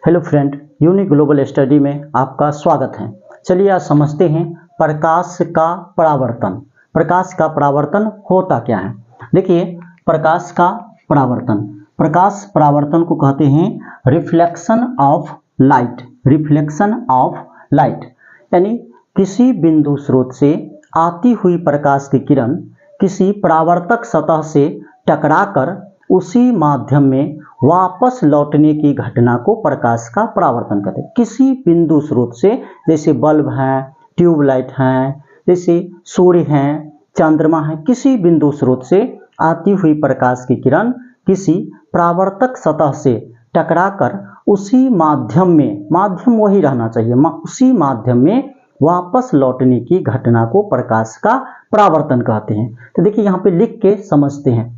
Hello friend, unique global study में आपका स्वागत है। चलिए आज समझते हैं प्रकाश का परावर्तन। प्रकाश का परावर्तन होता क्या है। देखिए, प्रकाश परावर्तन को कहते हैं reflection of light. Reflection of light यानी किसी बिंदु स्रोत से आती हुई प्रकाश की किरण किसी परावर्तक सतह से टकराकर उसी माध्यम में वापस लौटने की घटना को प्रकाश का परावर्तन कहते हैं। किसी बिंदु स्रोत से, जैसे बल्ब है, ट्यूबलाइट है, जैसे सूर्य है, चंद्रमा है, किसी बिंदु स्रोत से आती हुई प्रकाश की किरण किसी परावर्तक सतह से टकराकर उसी माध्यम में, माध्यम वही रहना चाहिए, उसी माध्यम में वापस लौटने की घटना को प्रकाश का परावर्तन कहते हैं। तो देखिए यहाँ पे लिख के समझते हैं।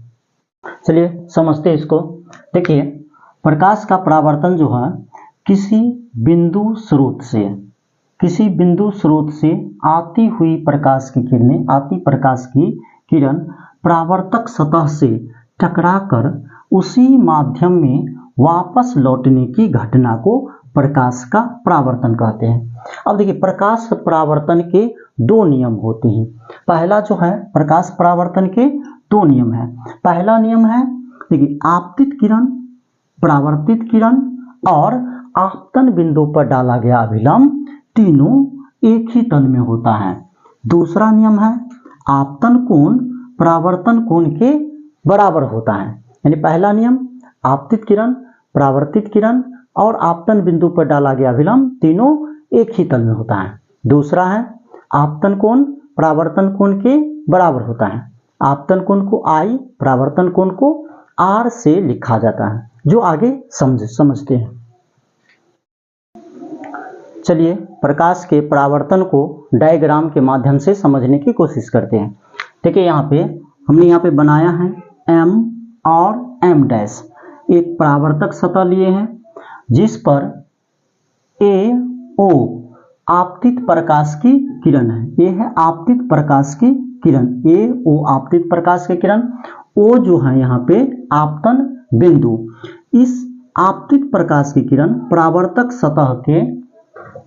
चलिए समझते हैं इसको। देखिए, प्रकाश का परावर्तन जो है किसी बिंदु स्रोत से आती हुई प्रकाश की किरण परावर्तक सतह से टकराकर उसी माध्यम में वापस लौटने की घटना को प्रकाश का परावर्तन कहते हैं। अब देखिए, प्रकाश परावर्तन के दो नियम होते हैं। पहला जो है प्रकाश परावर्तन के दो नियम है। पहला नियम है, देखिए, आपतित किरण, परावर्तित किरण और आपतन बिंदु पर डाला गया अभिलंब तीनों एक ही तल में होता है। दूसरा नियम है आपतन कोण परावर्तन कोण के बराबर होता है। यानी पहला नियम आपतित किरण, परावर्तित किरण और आपतन बिंदु पर डाला गया अभिलंब तीनों एक ही तल में होता है। दूसरा है आपतन कोण परावर्तन कोण के बराबर होता है। आपतन कोण को I, परावर्तन कोण को R से लिखा जाता है, जो आगे समझते हैं। चलिए प्रकाश के परावर्तन को डायग्राम के माध्यम से समझने की कोशिश करते हैं। देखिए यहाँ पे हमने बनाया है M और M डैश, एक परावर्तक सतह लिए हैं जिस पर AO आपतित प्रकाश की किरण है। ये है आपतित प्रकाश की किरण, AO आपतित प्रकाश की किरण, O जो है यहाँ पे आपतन बिंदु। इस आपतित प्रकाश की किरण परावर्तक सतह के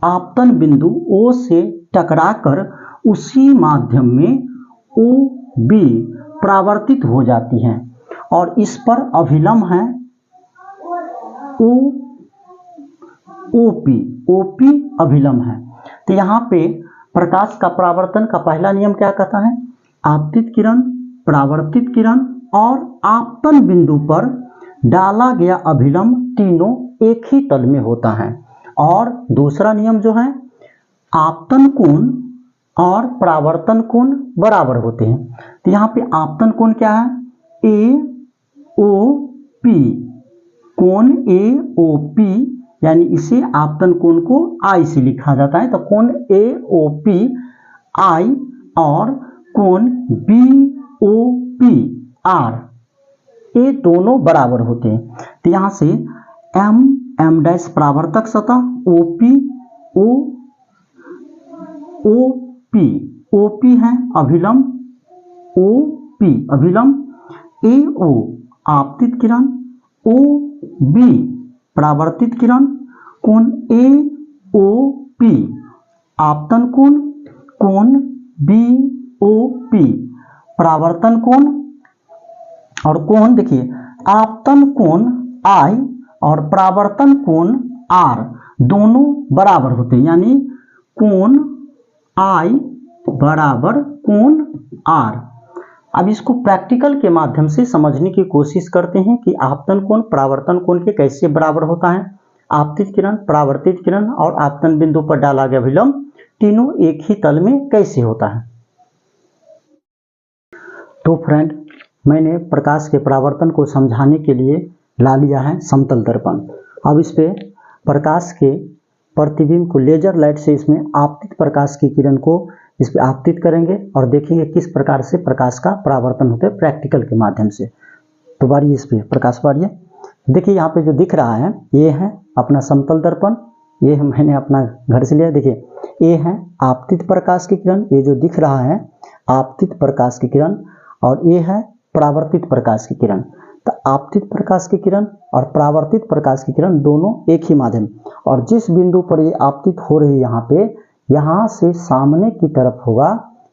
आपतन बिंदु O से टकराकर उसी माध्यम में OB परावर्तित हो जाती हैं और इस पर अभिलंब है OP अभिलंब है। तो यहाँ पे प्रकाश का परावर्तन का पहला नियम क्या कहता है, आपतित किरण, परावर्तित किरण और आपतन बिंदु पर डाला गया अभिलंब तीनों एक ही तल में होता है। और दूसरा नियम जो है आपतन कोण और परावर्तन कोण बराबर होते हैं। तो यहाँ पे आपतन कोण क्या है, AOP, कोण AOP, यानी इसे आपतन कोण को I से लिखा जाता है। तो कोण AOP I और कोण BOP R, ये दोनों बराबर होते हैं। तो यहाँ से M डैश परावर्तक सतह, OP है अभिलंब, OP अभिलंब, AO आपतित किरण, OB परावर्तित किरण, कोण AOP आपतन कोण, कोण BOP परावर्तन कोण, और कोण देखिए आपतन कोण I और परावर्तन कोण R दोनों बराबर होते हैं। यानी कोण I बराबर कोण R। अब इसको प्रैक्टिकल के माध्यम से समझने की कोशिश करते हैं कि आपतन कोण परावर्तन कोण के कैसे बराबर होता है। आपतित किरण, परावर्तित किरण और आपतन बिंदु पर डाला गया अभिलंब तीनों एक ही तल में कैसे होता है। तो फ्रेंड, मैंने प्रकाश के परावर्तन को समझाने के लिए ला लिया है समतल दर्पण। अब इस पे प्रकाश के प्रतिबिंब को लेजर लाइट से इसमें आपतित प्रकाश की किरण को इस पे आपतित करेंगे और देखेंगे किस प्रकार से प्रकाश का परावर्तन होता है प्रैक्टिकल के माध्यम से। तो बारी इस पे प्रकाश बारी। देखिए यहाँ पे जो दिख रहा है ये है अपना समतल दर्पण, ये मैंने अपना घर से लिया। देखिए ये है आपतित प्रकाश की किरण, ये जो दिख रहा है आपतित प्रकाश की किरण, और ये है परावर्तित प्रकाश की किरण। तो आपतित प्रकाश की किरण और परावर्तित प्रकाश की किरण दोनों एक ही माध्यम, और जिस बिंदु पर ये आपतित हो रही है यहाँ पे, यहाँ से सामने की तरफ होगा,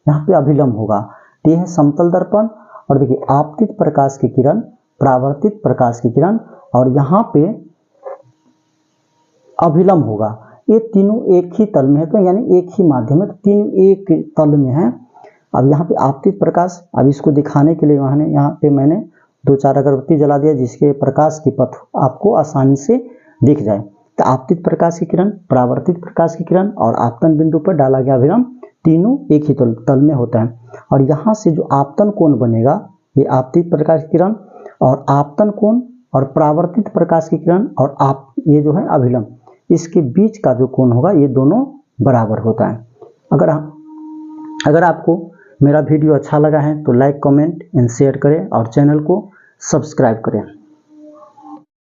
यहाँ पे अभिलंब होगा। तो यह है समतल दर्पण। और देखिए आपतित प्रकाश की किरण, परावर्तित प्रकाश की किरण और यहाँ पे अभिलंब होगा। ये तीनों एक ही तल में है, तो यानी एक ही माध्यम है, तो तीनों एक तल में है। अब यहाँ पे आपतित प्रकाश, अब इसको दिखाने के लिए यहाँ पे मैंने 2-4 अगरबत्ती जला दिया, जिसके प्रकाश की पथ आपको आसानी से दिख जाए। तो आपतित प्रकाश की किरण, परावर्तित प्रकाश की किरण और आपतन बिंदु पर डाला गया अभिलंब तीनों एक ही तल में होता है। और यहाँ से जो आपतन कोण बनेगा, ये आपतित प्रकाश की किरण और आपतन कोण और परावर्तित प्रकाश की किरण और ये जो है अभिलंब, इसके बीच का जो कोण होगा ये दोनों बराबर होता है। अगर आपको मेरा वीडियो अच्छा लगा है तो लाइक, कमेंट एंड शेयर करें और चैनल को सब्सक्राइब करें।